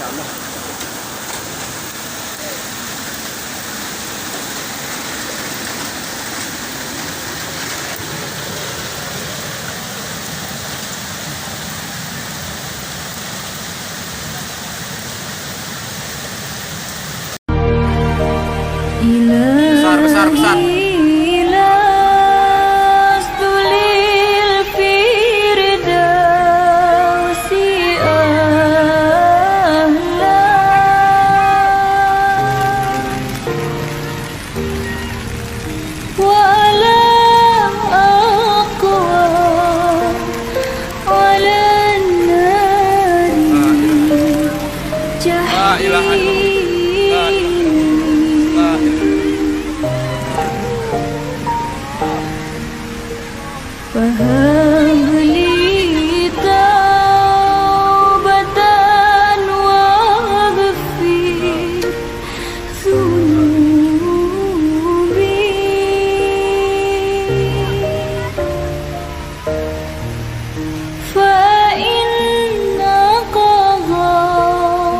Ya Allah. Besar, besar, besar. La ilaha illallah. فهب لي توبة واغفر ذنوبي فإنك غافر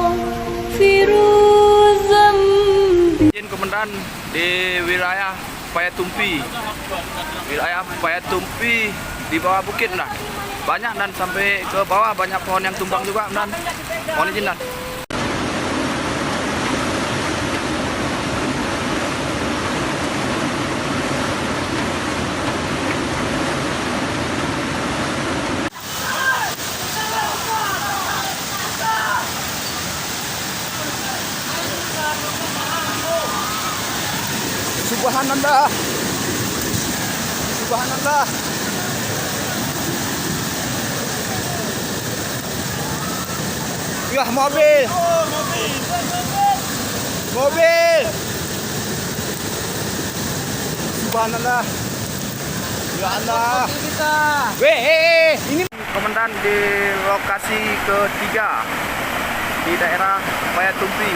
ذنبي. Izin komandan di wilayah Payatumpi. Wilayah Payatumpi di bawah bukit dan banyak dan sampai ke bawah banyak pohon yang tumbang juga dan mohon izin dan. Subhanallah. Subhanallah. Yah, mobil. Mobil. Subhanallah. Ya Allah. Weh, ini komandan di lokasi ketiga di daerah Payatumpi.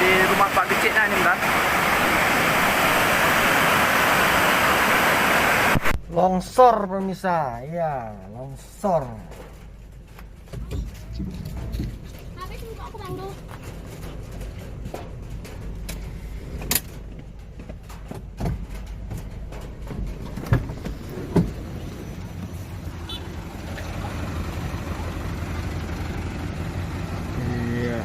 Di rumah Pak Keciknya ini kan. Longsor pemirsa, ya longsor. Iya.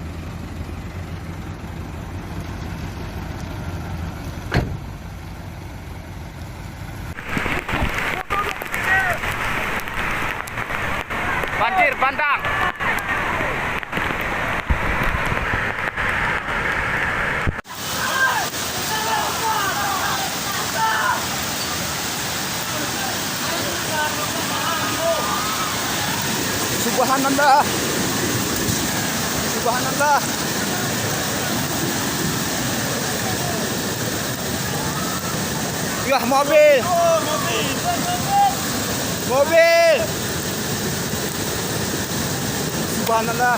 Banjir bandang. Subhanallah. Subhanallah. Yah, mobil. Mobil. Subhanallah.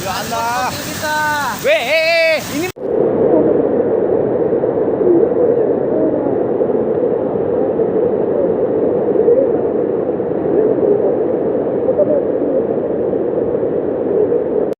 Ya Allah. Weh, ini